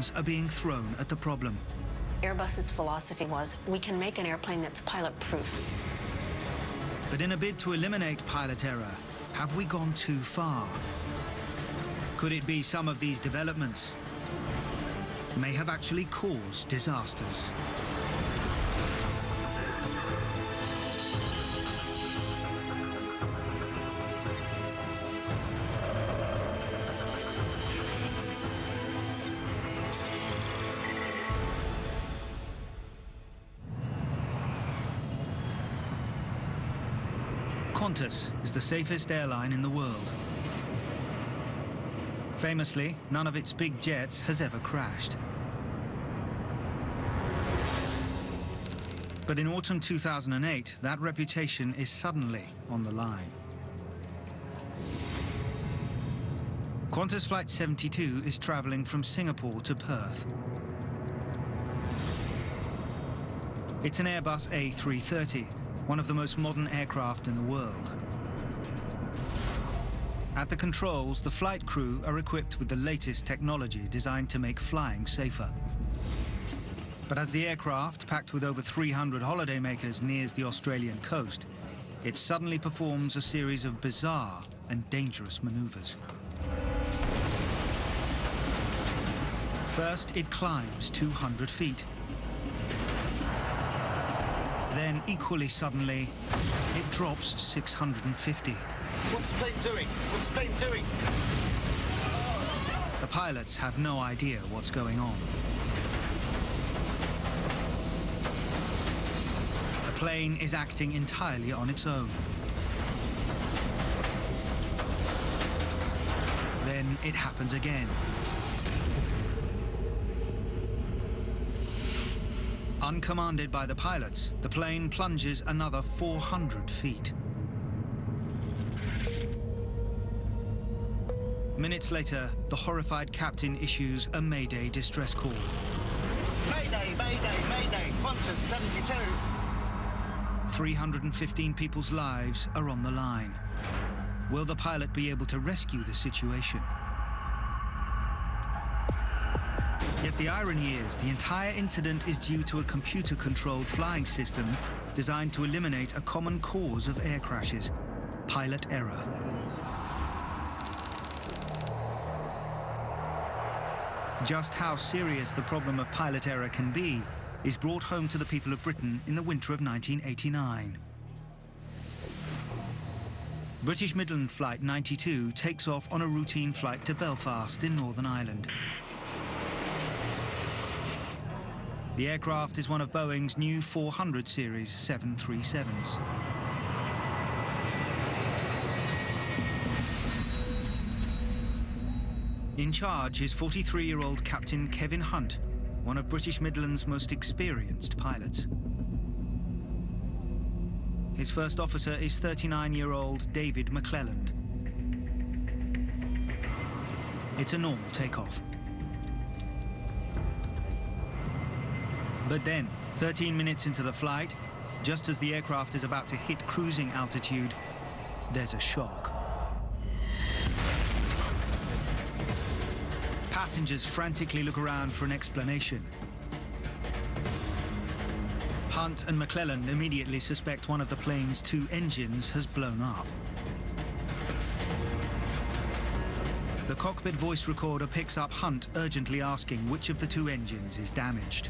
stones are being thrown at the problem. Airbus's philosophy was, we can make an airplane that's pilot-proof. But in a bid to eliminate pilot error, have we gone too far? Could it be some of these developments may have actually caused disasters? Qantas is the safest airline in the world. Famously, none of its big jets has ever crashed. But in autumn 2008, that reputation is suddenly on the line. Qantas Flight 72 is travelling from Singapore to Perth. It's an Airbus A330, one of the most modern aircraft in the world. At the controls, the flight crew are equipped with the latest technology designed to make flying safer. But as the aircraft, packed with over 300 holidaymakers, nears the Australian coast, it suddenly performs a series of bizarre and dangerous maneuvers. First, it climbs 200 feet. Then, equally suddenly, it drops 650. What's the plane doing? What's the plane doing? The pilots have no idea what's going on. The plane is acting entirely on its own. Then it happens again. Uncommanded by the pilots, the plane plunges another 400 feet. Minutes later, the horrified captain issues a Mayday distress call. Mayday, Mayday, Mayday, Qantas 72. 315 people's lives are on the line. Will the pilot be able to rescue the situation? Yet the irony is, the entire incident is due to a computer-controlled flying system designed to eliminate a common cause of air crashes: pilot error. Just how serious the problem of pilot error can be is brought home to the people of Britain in the winter of 1989. British Midland Flight 92 takes off on a routine flight to Belfast in Northern Ireland. The aircraft is one of Boeing's new 400 series 737s. In charge is 43-year-old Captain Kevin Hunt, one of British Midland's most experienced pilots. His first officer is 39-year-old David McClelland. It's a normal takeoff. But then, 13 minutes into the flight, just as the aircraft is about to hit cruising altitude, there's a shock. Passengers frantically look around for an explanation. Hunt and McClelland immediately suspect one of the plane's two engines has blown up. The cockpit voice recorder picks up Hunt urgently asking which of the two engines is damaged.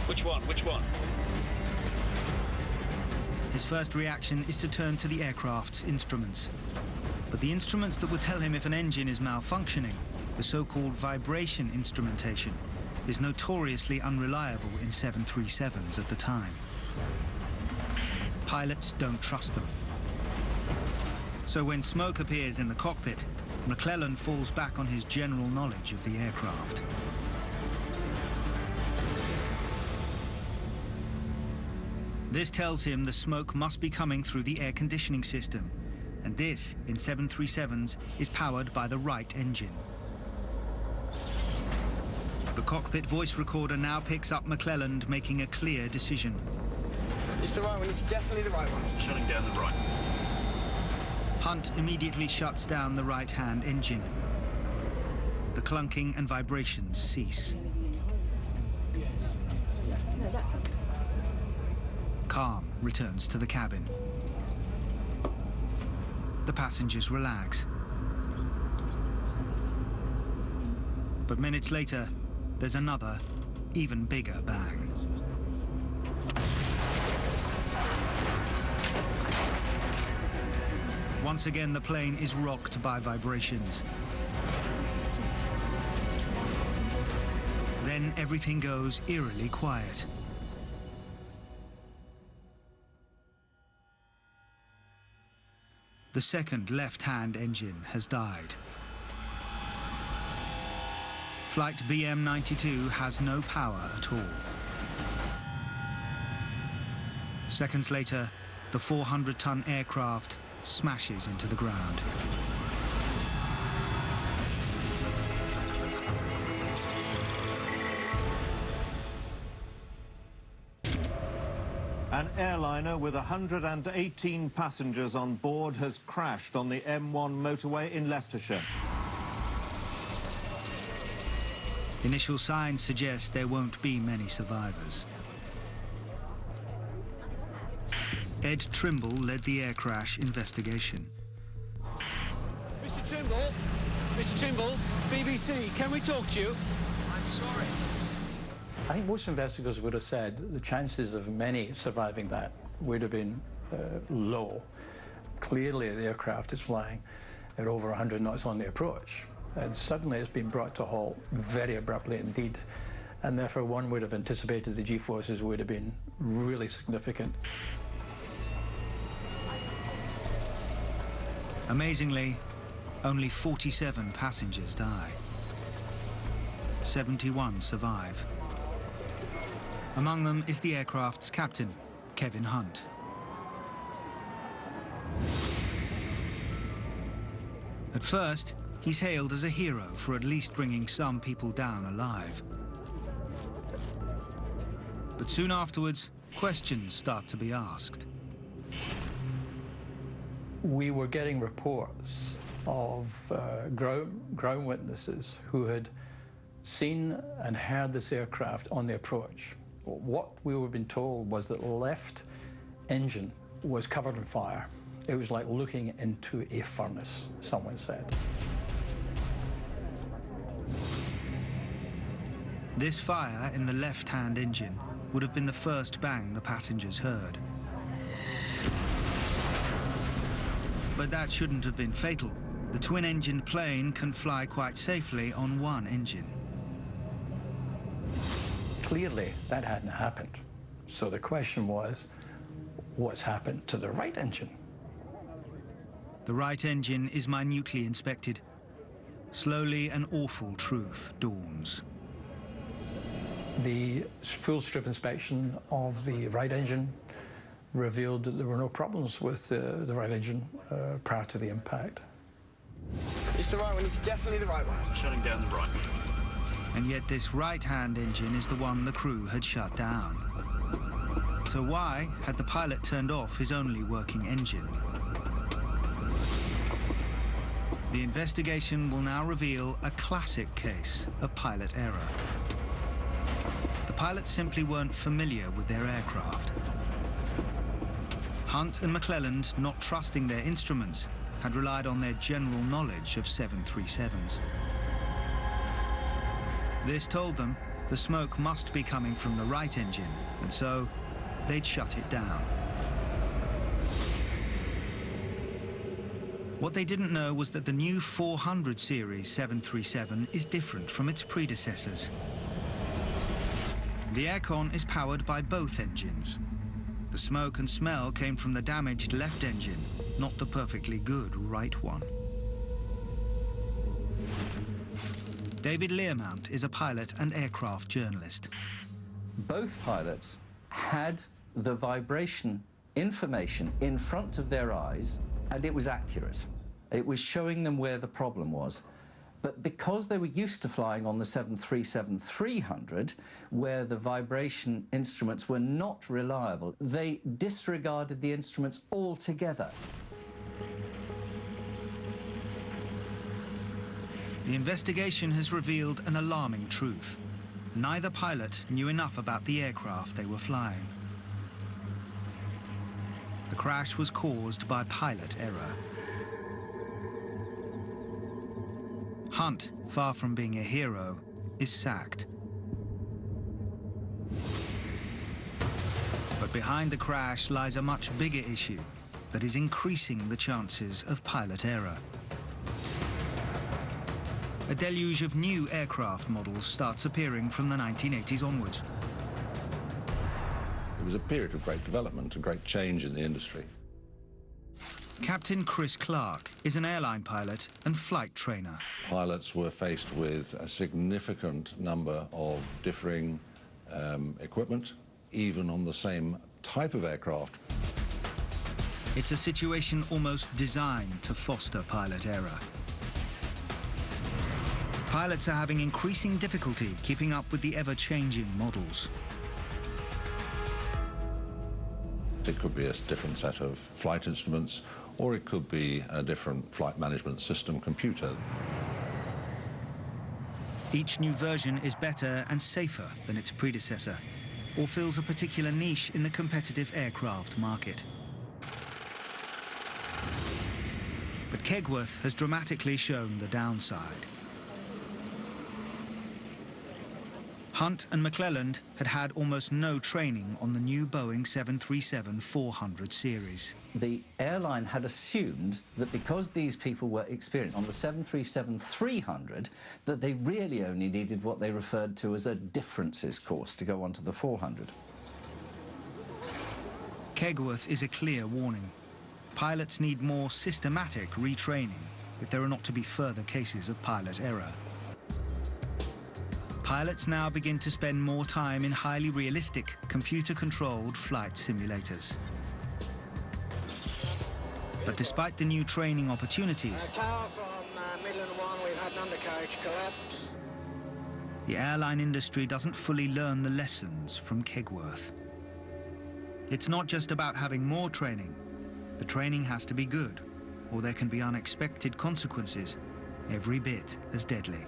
Which one? Which one? His first reaction is to turn to the aircraft's instruments. But the instruments that would tell him if an engine is malfunctioning, the so-called vibration instrumentation, is notoriously unreliable in 737s at the time. Pilots don't trust them. So when smoke appears in the cockpit, McClelland falls back on his general knowledge of the aircraft. This tells him the smoke must be coming through the air conditioning system, and this, in 737s, is powered by the right engine. The cockpit voice recorder now picks up McClelland making a clear decision. It's the right one, it's definitely the right one. Shutting down the right. Hunt immediately shuts down the right-hand engine. the clunking and vibrations cease. Calm returns to the cabin. The passengers relax. But minutes later, there's another, even bigger bang. Once again, the plane is rocked by vibrations. Then everything goes eerily quiet. The second left-hand engine has died. Flight BM92 has no power at all. Seconds later, the 400-ton aircraft smashes into the ground. An airliner with 118 passengers on board has crashed on the M1 motorway in Leicestershire. Initial signs suggest there won't be many survivors. Ed Trimble led the air crash investigation. Mr. Trimble, BBC, can we talk to you? I'm sorry. I think most investigators would have said the chances of many surviving that would have been low. Clearly, the aircraft is flying at over 100 knots on the approach, and suddenly it's been brought to a halt very abruptly indeed, and therefore one would have anticipated the G-forces would have been really significant. Amazingly, only 47 passengers die. 71 survive. Among them is the aircraft's captain, Kevin Hunt. At first, he's hailed as a hero for at least bringing some people down alive. But soon afterwards, questions start to be asked. We were getting reports of ground witnesses who had seen and heard this aircraft on the approach. What we were being told was that the left engine was covered in fire. It was like looking into a furnace, someone said. This fire in the left-hand engine would have been the first bang the passengers heard. But that shouldn't have been fatal. The twin-engined plane can fly quite safely on one engine. Clearly, that hadn't happened. So the question was, what's happened to the right engine? The right engine is minutely inspected. Slowly, an awful truth dawns. The full strip inspection of the right engine revealed that there were no problems with the right engine prior to the impact. It's the right one. It's definitely the right one. Shutting down the right. And yet this right-hand engine is the one the crew had shut down. So why had the pilot turned off his only working engine? The investigation will now reveal a classic case of pilot error. The pilots simply weren't familiar with their aircraft. Hunt and McClelland, not trusting their instruments, had relied on their general knowledge of 737s. This told them the smoke must be coming from the right engine, and so they'd shut it down. What they didn't know was that the new 400 series 737 is different from its predecessors. The aircon is powered by both engines. The smoke and smell came from the damaged left engine, not the perfectly good right one. David Learmount is a pilot and aircraft journalist. Both pilots had the vibration information in front of their eyes, and it was accurate. It was showing them where the problem was. But because they were used to flying on the 737-300, where the vibration instruments were not reliable, they disregarded the instruments altogether. The investigation has revealed an alarming truth. Neither pilot knew enough about the aircraft they were flying. The crash was caused by pilot error. Hunt, far from being a hero, is sacked. But behind the crash lies a much bigger issue that is increasing the chances of pilot error. A deluge of new aircraft models starts appearing from the 1980s onwards. It was a period of great development, a great change in the industry. Captain Chris Clark is an airline pilot and flight trainer. Pilots were faced with a significant number of differing equipment, even on the same type of aircraft. It's a situation almost designed to foster pilot error. Pilots are having increasing difficulty keeping up with the ever-changing models. It could be a different set of flight instruments, or it could be a different flight management system computer. Each new version is better and safer than its predecessor, or fills a particular niche in the competitive aircraft market. But Kegworth has dramatically shown the downside. Hunt and McClelland had had almost no training on the new Boeing 737-400 series. The airline had assumed that because these people were experienced on the 737-300, that they really only needed what they referred to as a differences course to go onto the 400. Kegworth is a clear warning. Pilots need more systematic retraining if there are not to be further cases of pilot error. Pilots now begin to spend more time in highly realistic, computer-controlled flight simulators. But despite the new training opportunities, Tower from Midland 1, we've had an undercarriage collapse. the airline industry doesn't fully learn the lessons from Kegworth. It's not just about having more training. The training has to be good, or there can be unexpected consequences, every bit as deadly.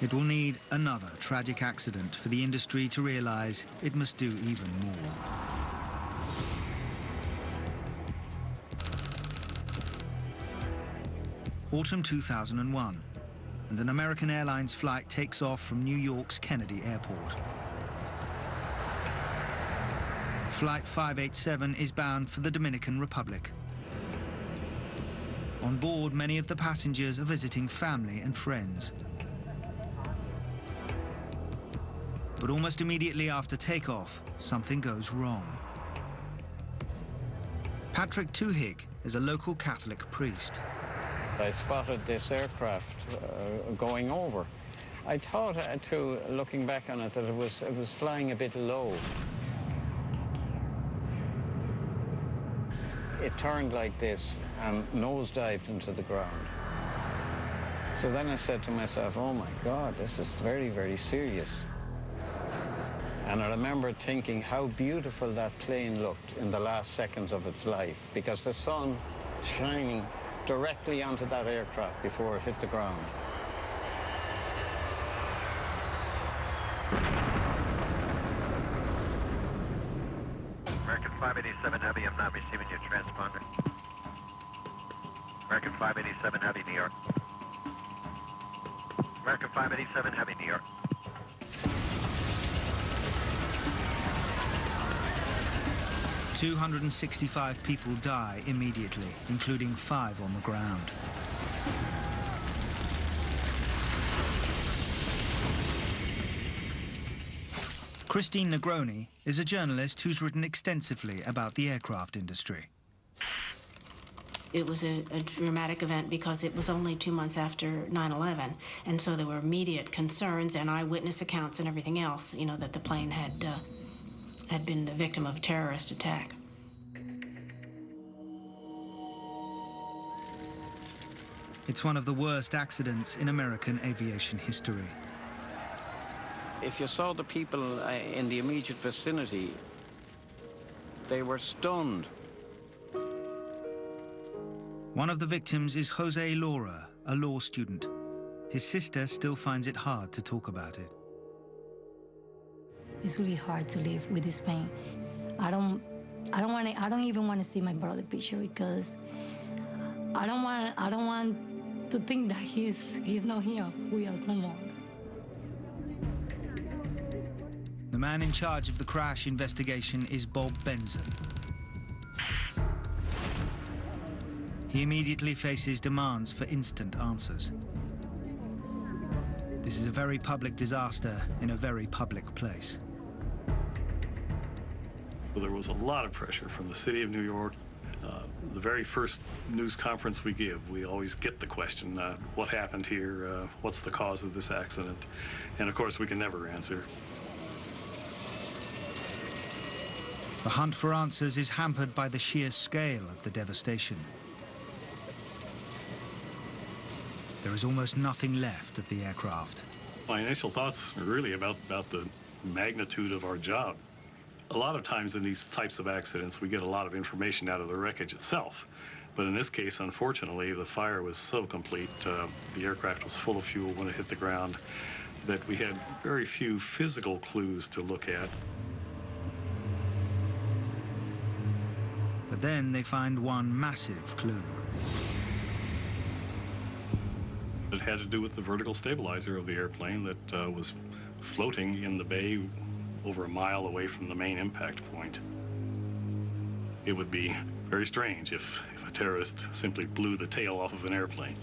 It will need another tragic accident for the industry to realize it must do even more. Autumn 2001, and an American Airlines flight takes off from New York's Kennedy Airport. Flight 587 is bound for the Dominican Republic. On board, many of the passengers are visiting family and friends. But almost immediately after takeoff, something goes wrong. Patrick Tuhig is a local Catholic priest. I spotted this aircraft going over. I thought, looking back on it, that it was flying a bit low. It turned like this and nosedived into the ground. So then I said to myself, oh my God, this is very, very serious. And I remember thinking how beautiful that plane looked in the last seconds of its life, because the sun shining directly onto that aircraft before it hit the ground. American 587 Heavy, I'm not receiving your transponder. American 587 Heavy, New York. American 587 Heavy, New York. "265 people die immediately, including 5 on the ground. Christine Negroni is a journalist who's written extensively about the aircraft industry. It was a dramatic event because it was only 2 months after 9/11, and so there were immediate concerns and eyewitness accounts and everything else, you know, that the plane had been the victim of a terrorist attack. It's one of the worst accidents in American aviation history. If you saw the people in the immediate vicinity, they were stunned. One of the victims is Jose Laura, a law student. His sister still finds it hard to talk about it. It's really hard to live with this pain. I don't even want to see my brother picture because I don't want to think that he's not here with us no more. The man in charge of the crash investigation is Bob Benson. He immediately faces demands for instant answers. This is a very public disaster in a very public place. Well, there was a lot of pressure from the city of New York. The very first news conference we give, we always get the question, what happened here? What's the cause of this accident? And of course, we can never answer. The hunt for answers is hampered by the sheer scale of the devastation. There is almost nothing left of the aircraft. My initial thoughts are really about the magnitude of our job. A lot of times in these types of accidents, we get a lot of information out of the wreckage itself. But in this case, unfortunately, the fire was so complete, the aircraft was full of fuel when it hit the ground, that we had very few physical clues to look at. But then they find one massive clue. It had to do with the vertical stabilizer of the airplane that was floating in the bay over a mile away from the main impact point. It would be very strange if a terrorist simply blew the tail off of an airplane.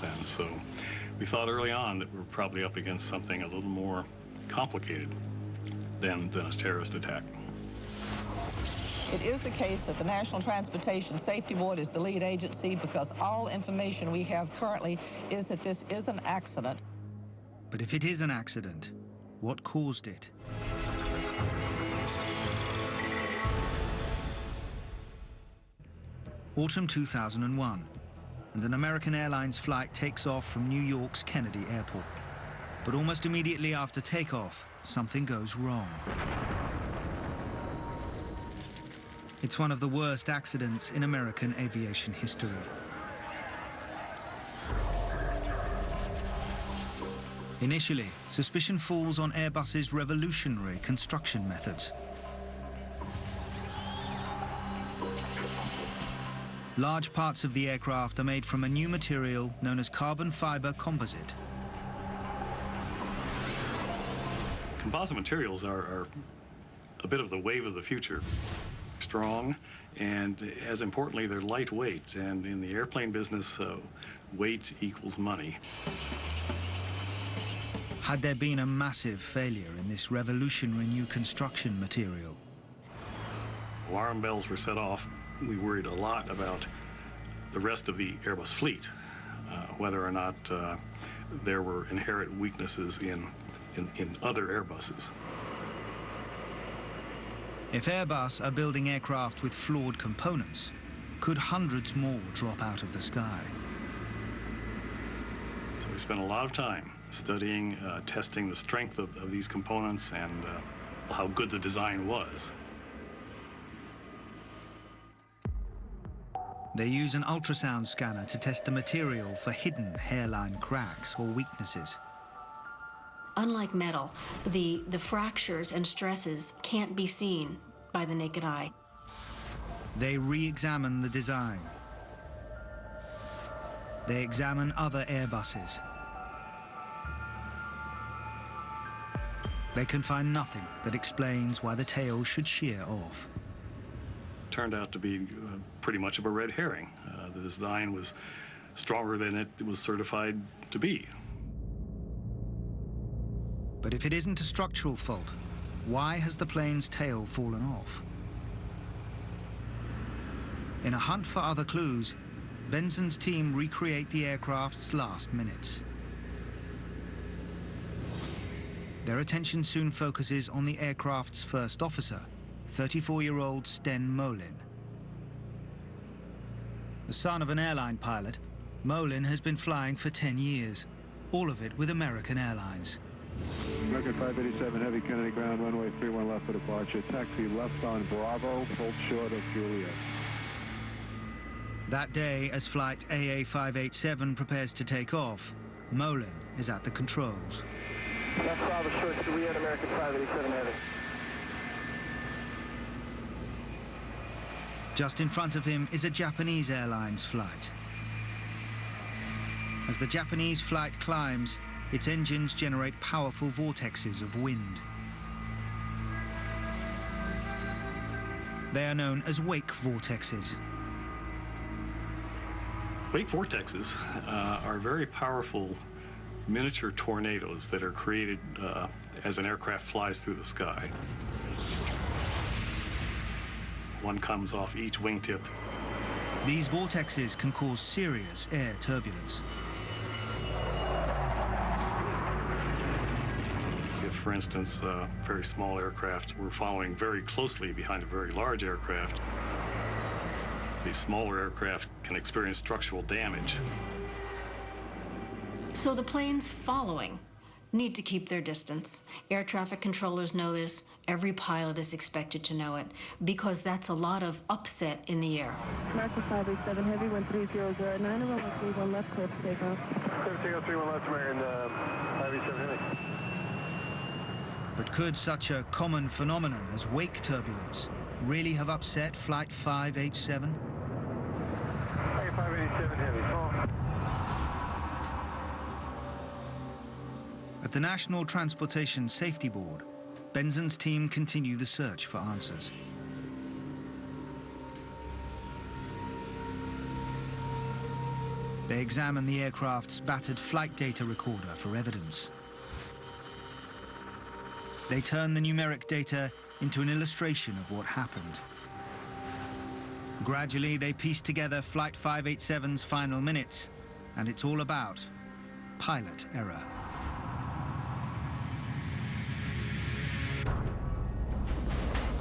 And so we thought early on that we were probably up against something a little more complicated than a terrorist attack. It is the case that the National Transportation Safety Board is the lead agency because all information we have currently is that this is an accident. But if it is an accident, what caused it? Autumn 2001, and an American Airlines flight takes off from New York's Kennedy Airport. But almost immediately after takeoff, something goes wrong. It's one of the worst accidents in American aviation history. Initially, suspicion falls on Airbus's revolutionary construction methods. Large parts of the aircraft are made from a new material known as carbon fiber composite. Composite materials are a bit of the wave of the future. Strong, and as importantly, they're lightweight. And in the airplane business, weight equals money. Had there been a massive failure in this revolutionary new construction material? Alarm bells were set off. We worried a lot about the rest of the Airbus fleet, whether or not there were inherent weaknesses in other Airbuses. If Airbus are building aircraft with flawed components, could hundreds more drop out of the sky? So we spent a lot of time studying, testing the strength of these components and how good the design was. They use an ultrasound scanner to test the material for hidden hairline cracks or weaknesses. Unlike metal, the fractures and stresses can't be seen by the naked eye. They re-examine the design. They examine other Airbuses. They can find nothing that explains why the tail should shear off. Turned out to be pretty much of a red herring. The design was stronger than it was certified to be. But if it isn't a structural fault, why has the plane's tail fallen off? In a hunt for other clues, Benson's team recreate the aircraft's last minutes. Their attention soon focuses on the aircraft's first officer, 34-year-old Sten Molin. The son of an airline pilot, Molin has been flying for 10 years, all of it with American Airlines. American 587 Heavy Kennedy ground, runway 31 left for departure. Taxi left on Bravo, hold short of Juliet. That day, as flight AA587 prepares to take off, Molin is at the controls. That's Bravo short, so we had American 587 Heavy. Just in front of him is a Japanese Airlines flight. As the Japanese flight climbs, its engines generate powerful vortexes of wind. They are known as wake vortexes. Wake vortexes are very powerful miniature tornadoes that are created as an aircraft flies through the sky. One comes off each wingtip. These vortexes can cause serious air turbulence. If, for instance, a very small aircraft were following very closely behind a very large aircraft, the smaller aircraft can experience structural damage. So the planes following need to keep their distance. Air traffic controllers know this. Every pilot is expected to know it, because that's a lot of upset in the air. American 587 Heavy, 1300, 91131 left, clear for takeoff. 17031 left, American 587 Heavy. But could such a common phenomenon as wake turbulence really have upset Flight 587? 587 Heavy. At the National Transportation Safety Board, Benson's team continue the search for answers. They examine the aircraft's battered flight data recorder for evidence. They turn the numeric data into an illustration of what happened. Gradually, they piece together Flight 587's final minutes, and it's all about pilot error.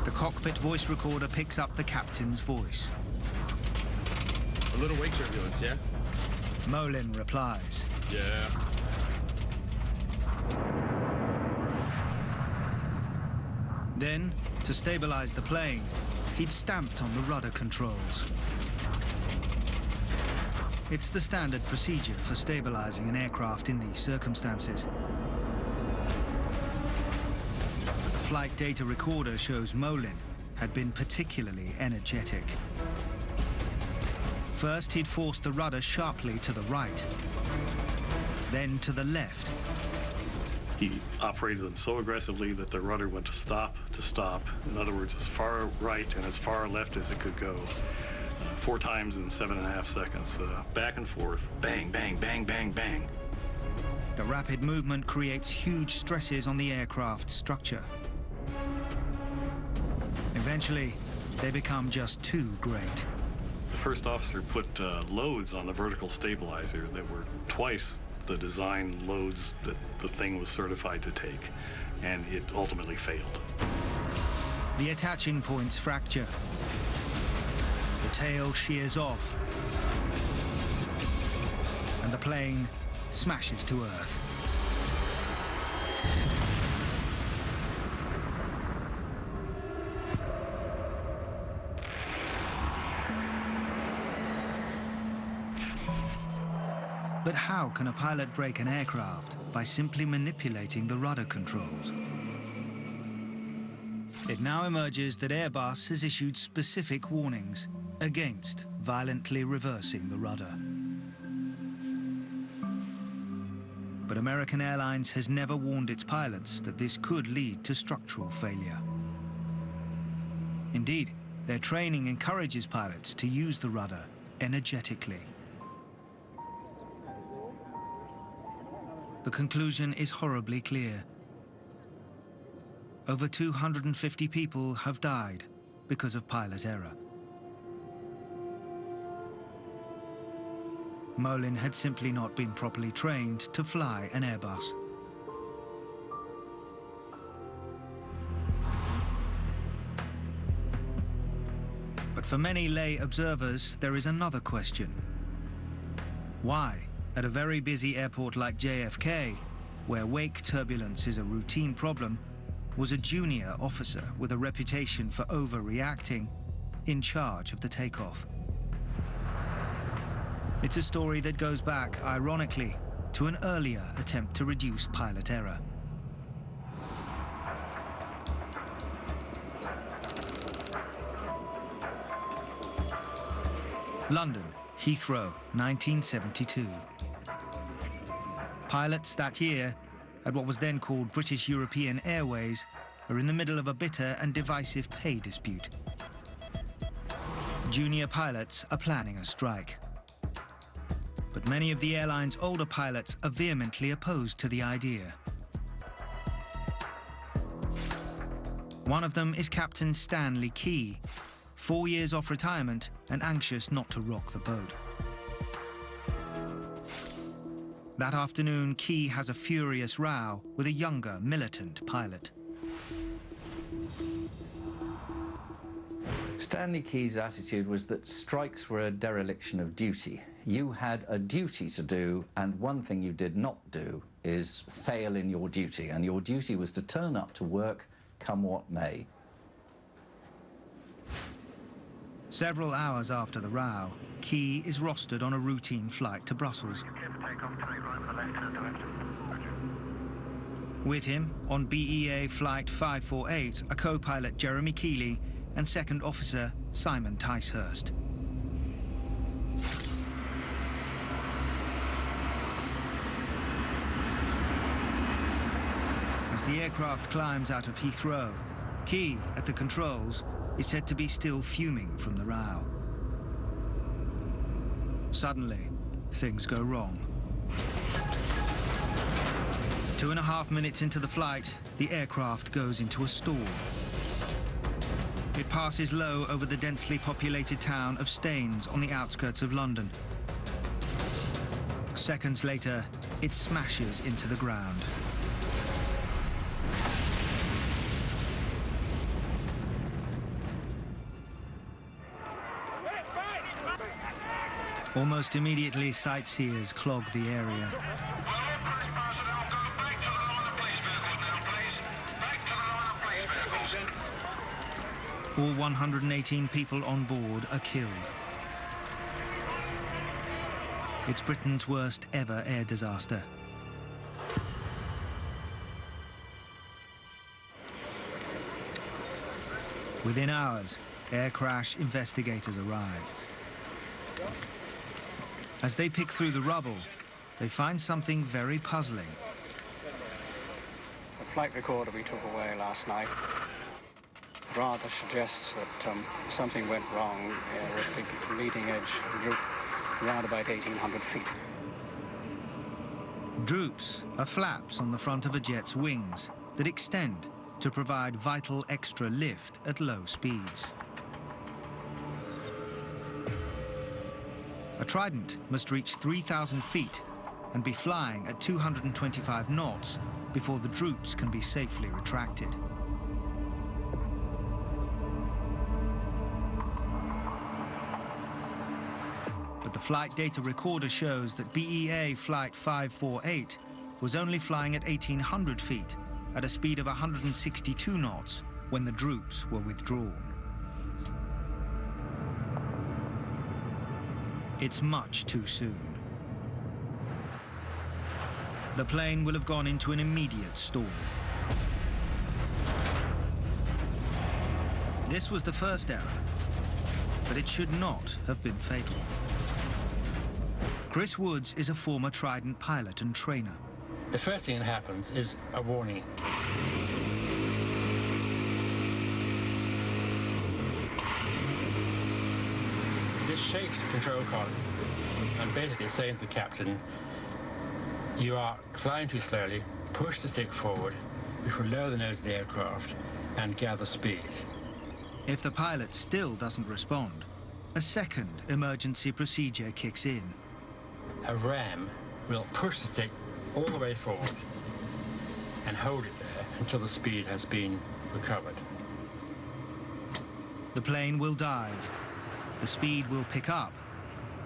The cockpit voice recorder picks up the captain's voice. A little wake turbulence, yeah? Molin replies. Yeah. Then, to stabilize the plane, he'd stamped on the rudder controls. It's the standard procedure for stabilizing an aircraft in these circumstances. But the flight data recorder shows Molin had been particularly energetic. First, he'd forced the rudder sharply to the right, then to the left. He operated them so aggressively that the rudder went to stop. In other words, as far right and as far left as it could go. 4 times in 7.5 seconds. Back and forth, bang, bang, bang, bang, bang. The rapid movement creates huge stresses on the aircraft's structure. Eventually, they become just too great. The first officer put loads on the vertical stabilizer that were twice the design loads that the thing was certified to take, and it ultimately failed. The attaching points fracture. The tail shears off, and the plane smashes to earth. But how can a pilot break an aircraft by simply manipulating the rudder controls? It now emerges that Airbus has issued specific warnings against violently reversing the rudder. But American Airlines has never warned its pilots that this could lead to structural failure. Indeed, their training encourages pilots to use the rudder energetically. The conclusion is horribly clear. Over 250 people have died because of pilot error. Molin had simply not been properly trained to fly an Airbus. But for many lay observers, there is another question. Why, at a very busy airport like JFK, where wake turbulence is a routine problem, was a junior officer with a reputation for overreacting in charge of the takeoff? It's a story that goes back, ironically, to an earlier attempt to reduce pilot error. London, Heathrow, 1972. Pilots that year, at what was then called British European Airways, are in the middle of a bitter and divisive pay dispute. Junior pilots are planning a strike. But many of the airline's older pilots are vehemently opposed to the idea. One of them is Captain Stanley Key, 4 years off retirement and anxious not to rock the boat. That afternoon, Key has a furious row with a younger, militant pilot. Stanley Key's attitude was that strikes were a dereliction of duty. You had a duty to do, and one thing you did not do is fail in your duty, and your duty was to turn up to work, come what may. Several hours after the row, Key is rostered on a routine flight to Brussels. With him, on BEA Flight 548, are co-pilot Jeremy Keeley and second officer Simon Ticehurst. As the aircraft climbs out of Heathrow, Key, at the controls, is said to be still fuming from the row. Suddenly, things go wrong. 2.5 minutes into the flight, the aircraft goes into a stall. It passes low over the densely populated town of Staines on the outskirts of London. Seconds later, it smashes into the ground. Almost immediately, sightseers clog the area. All 118 people on board are killed. It's Britain's worst ever air disaster. Within hours, air crash investigators arrive. As they pick through the rubble, they find something very puzzling. The flight recorder we took away last night rather suggests that something went wrong with the leading edge droop around about 1,800 feet. Droops are flaps on the front of a jet's wings that extend to provide vital extra lift at low speeds. A Trident must reach 3,000 feet and be flying at 225 knots before the droops can be safely retracted. But the flight data recorder shows that BEA Flight 548 was only flying at 1,800 feet at a speed of 162 knots when the droops were withdrawn. It's much too soon. The plane will have gone into an immediate stall. This was the first error, but it should not have been fatal. Chris Woods is a former Trident pilot and trainer. The first thing that happens is a warning. This shakes the control column and basically saying to the captain, you are flying too slowly, push the stick forward, which will lower the nose of the aircraft and gather speed. If the pilot still doesn't respond, a second emergency procedure kicks in. A ram will push the stick all the way forward and hold it there until the speed has been recovered. The plane will dive, the speed will pick up,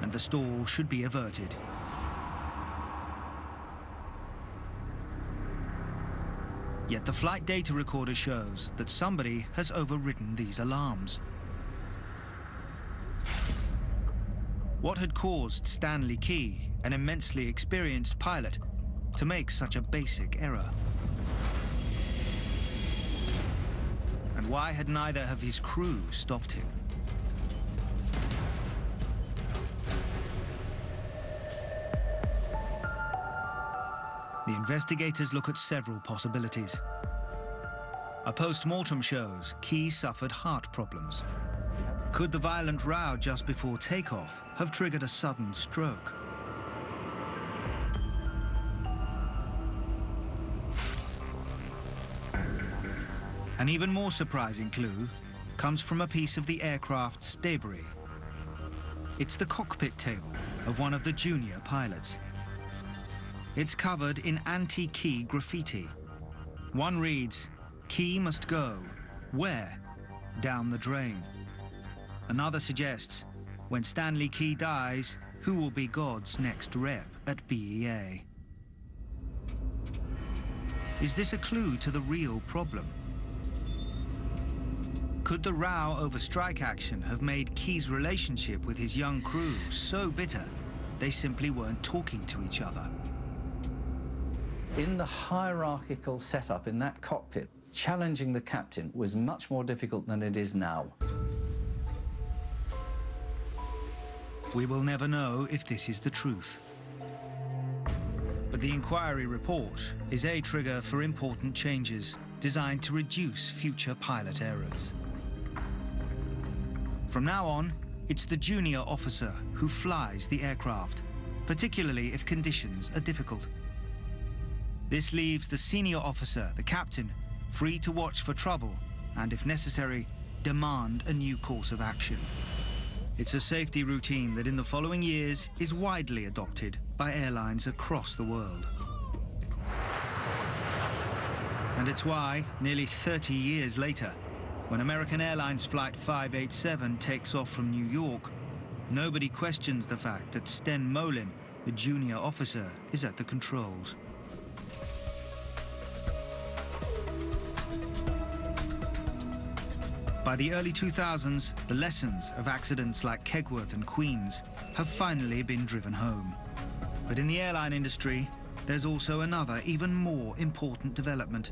and the stall should be averted. Yet the flight data recorder shows that somebody has overridden these alarms. What had caused Stanley Key, an immensely experienced pilot, to make such a basic error? And why had neither of his crew stopped him? The investigators look at several possibilities. A post-mortem shows Key suffered heart problems. Could the violent row just before takeoff have triggered a sudden stroke? An even more surprising clue comes from a piece of the aircraft's debris. It's the cockpit table of one of the junior pilots. It's covered in anti-Key graffiti. One reads, "Key must go. Where? Down the drain." Another suggests, when Stanley Key dies, who will be God's next rep at BEA? Is this a clue to the real problem? Could the row over strike action have made Key's relationship with his young crew so bitter they simply weren't talking to each other? In the hierarchical setup in that cockpit, challenging the captain was much more difficult than it is now. We will never know if this is the truth. But the inquiry report is a trigger for important changes designed to reduce future pilot errors. From now on, it's the junior officer who flies the aircraft, particularly if conditions are difficult. This leaves the senior officer, the captain, free to watch for trouble and, if necessary, demand a new course of action. It's a safety routine that in the following years is widely adopted by airlines across the world. And it's why, nearly 30 years later, when American Airlines Flight 587 takes off from New York, nobody questions the fact that Sten Molin, the junior officer, is at the controls. By the early 2000s, the lessons of accidents like Kegworth and Queens have finally been driven home. But in the airline industry, there's also another, even more important development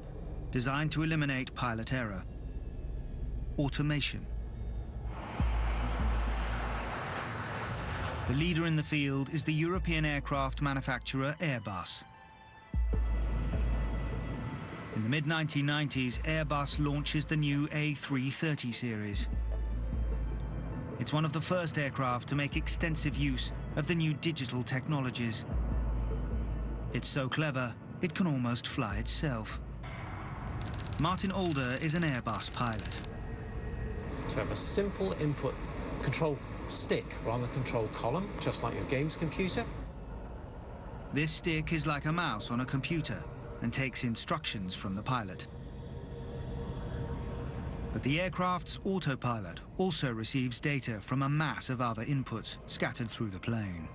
designed to eliminate pilot error: automation. The leader in the field is the European aircraft manufacturer Airbus. In the mid-1990s, Airbus launches the new A330 series. It's one of the first aircraft to make extensive use of the new digital technologies. It's so clever, it can almost fly itself. Martin Alder is an Airbus pilot. So have a simple input control stick on the control column, just like your games computer. This stick is like a mouse on a computer and takes instructions from the pilot. But the aircraft's autopilot also receives data from a mass of other inputs scattered through the plane.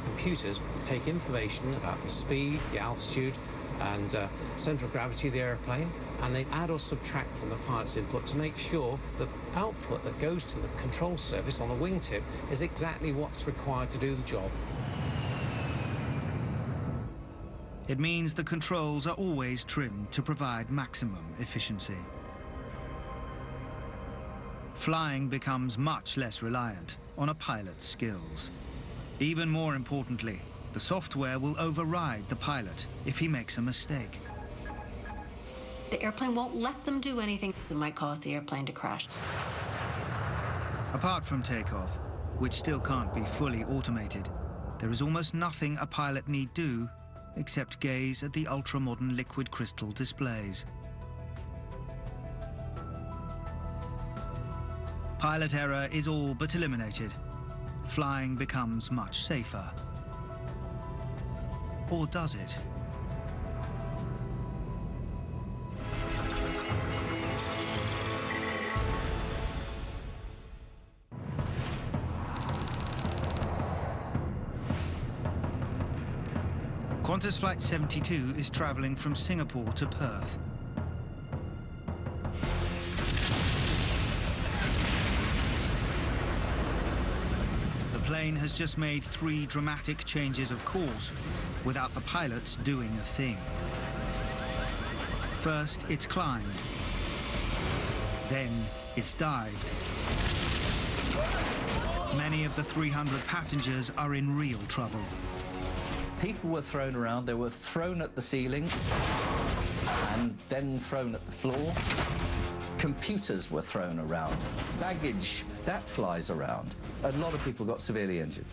Computers take information about the speed, the altitude, and center of gravity of the airplane, and they add or subtract from the pilot's input to make sure the output that goes to the control surface on the wingtip is exactly what's required to do the job. It means the controls are always trimmed to provide maximum efficiency. Flying becomes much less reliant on a pilot's skills. Even more importantly, the software will override the pilot if he makes a mistake. The airplane won't let them do anything that might cause the airplane to crash. Apart from takeoff, which still can't be fully automated, there is almost nothing a pilot need do except gaze at the ultra-modern liquid crystal displays. Pilot error is all but eliminated. Flying becomes much safer. Or does it? Qantas Flight 72 is travelling from Singapore to Perth. plane has just made 3 dramatic changes of course without the pilots doing a thing. First, it's climbed. Then, it's dived. Many of the 300 passengers are in real trouble. People were thrown around. They were thrown at the ceiling and then thrown at the floor. Computers were thrown around. Baggage, that flies around. A lot of people got severely injured.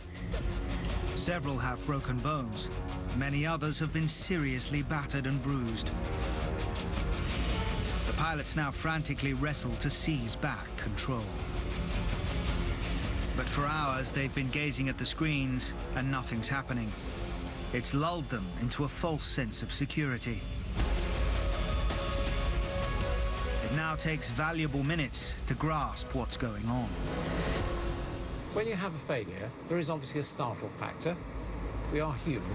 Several have broken bones. Many others have been seriously battered and bruised. The pilots now frantically wrestle to seize back control. But for hours, they've been gazing at the screens and nothing's happening. It's lulled them into a false sense of security. It now takes valuable minutes to grasp what's going on. When you have a failure, there is obviously a startle factor. We are human.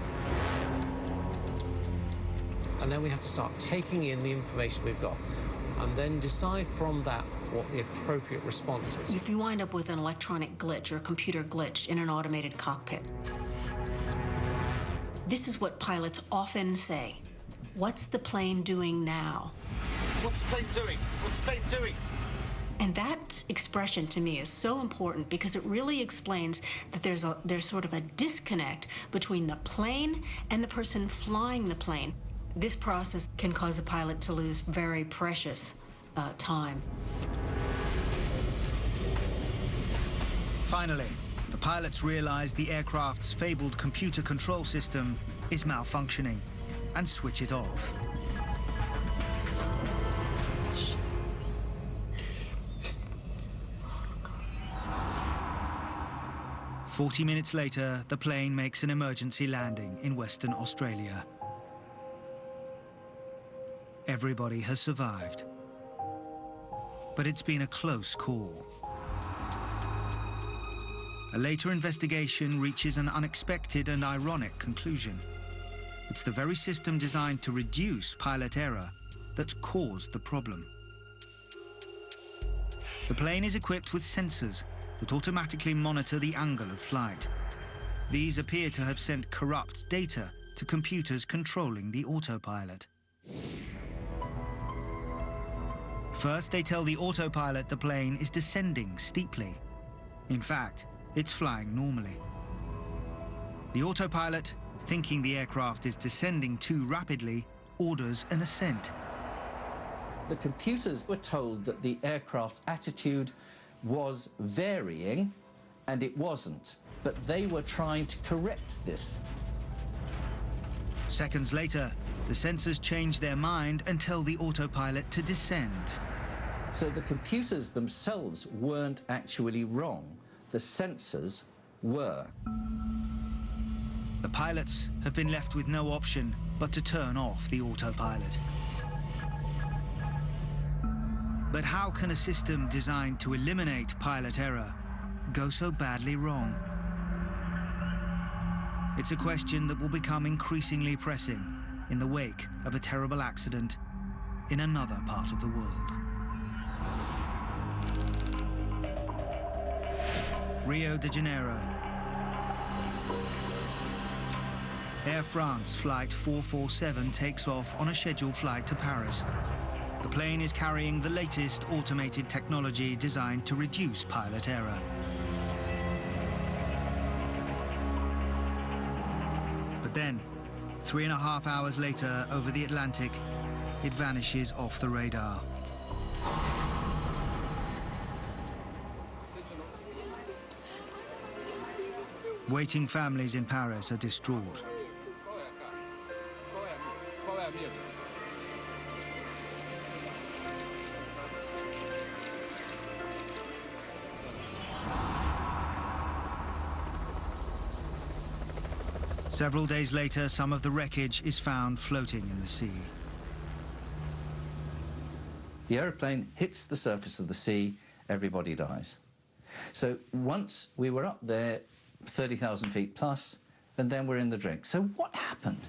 And then we have to start taking in the information we've got and then decide from that what the appropriate response is. If you wind up with an electronic glitch or a computer glitch in an automated cockpit, this is what pilots often say. What's the plane doing now? What's the plane doing? What's the plane doing? And that expression to me is so important because it really explains that there's sort of a disconnect between the plane and the person flying the plane. This process can cause a pilot to lose very precious time. Finally, the pilots realize the aircraft's fabled computer control system is malfunctioning and switch it off. "40 minutes later, the plane makes an emergency landing in Western Australia. Everybody has survived. But it's been a close call. A later investigation reaches an unexpected and ironic conclusion. It's the very system designed to reduce pilot error that's caused the problem. The plane is equipped with sensors that automatically monitor the angle of flight. These appear to have sent corrupt data to computers controlling the autopilot. First, they tell the autopilot the plane is descending steeply. In fact, it's flying normally. The autopilot, thinking the aircraft is descending too rapidly, orders an ascent. The computers were told that the aircraft's attitude was varying, and it wasn't. But they were trying to correct this. Seconds later, the sensors change their mind and tell the autopilot to descend. So the computers themselves weren't actually wrong. The sensors were. The pilots have been left with no option but to turn off the autopilot. But how can a system designed to eliminate pilot error go so badly wrong? It's a question that will become increasingly pressing in the wake of a terrible accident in another part of the world. Rio de Janeiro. Air France Flight 447 takes off on a scheduled flight to Paris. The plane is carrying the latest automated technology designed to reduce pilot error. But then, 3.5 hours later, over the Atlantic, it vanishes off the radar. Waiting families in Paris are distraught. Several days later, some of the wreckage is found floating in the sea. The aeroplane hits the surface of the sea, everybody dies. So once we were up there, 30,000 feet plus, and then we're in the drink. So what happened?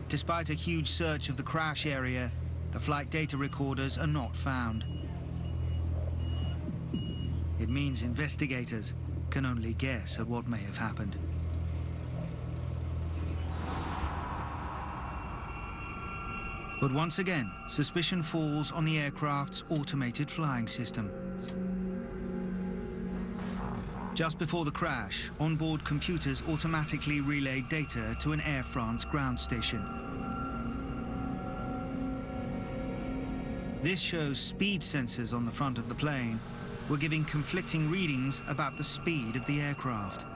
Despite a huge search of the crash area, the flight data recorders are not found. It means investigators can only guess at what may have happened. But once again, suspicion falls on the aircraft's automated flying system. Just before the crash, onboard computers automatically relayed data to an Air France ground station. This shows speed sensors on the front of the plane were giving conflicting readings about the speed of the aircraft.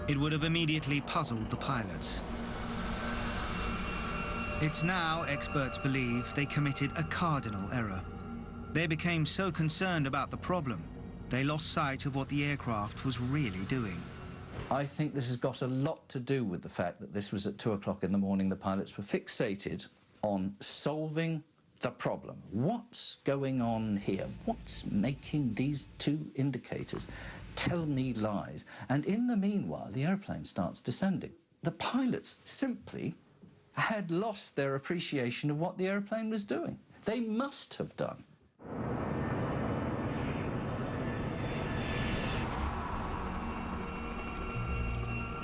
It would have immediately puzzled the pilots. It's now, experts believe, they committed a cardinal error. They became so concerned about the problem, they lost sight of what the aircraft was really doing. I think this has got a lot to do with the fact that this was at 2 o'clock in the morning. The pilots were fixated on solving the problem. What's going on here? What's making these two indicators tell me lies? And in the meanwhile, the airplane starts descending. The pilots simply had lost their appreciation of what the airplane was doing. They must have done.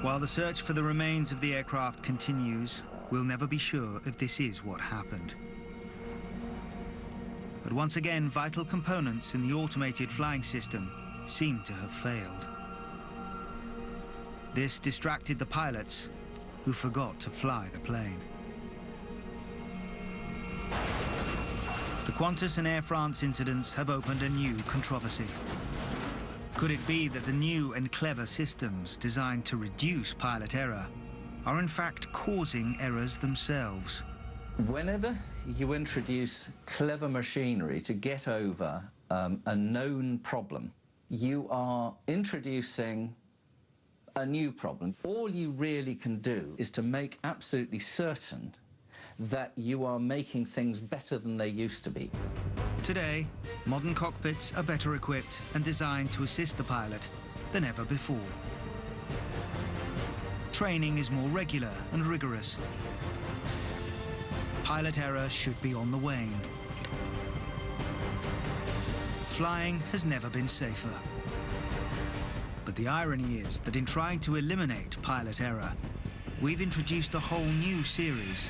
While the search for the remains of the aircraft continues, we'll never be sure if this is what happened. But once again, vital components in the automated flying system seem to have failed. This distracted the pilots, who forgot to fly the plane. The Qantas and Air France incidents have opened a new controversy. Could it be that the new and clever systems designed to reduce pilot error are in fact causing errors themselves? Whenever you introduce clever machinery to get over a known problem, you are introducing a new problem. All you really can do is to make absolutely certain that you are making things better than they used to be. Today, modern cockpits are better equipped and designed to assist the pilot than ever before. Training is more regular and rigorous. Pilot error should be on the wane. Flying has never been safer. But the irony is that in trying to eliminate pilot error, we've introduced a whole new series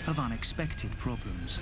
of unexpected problems.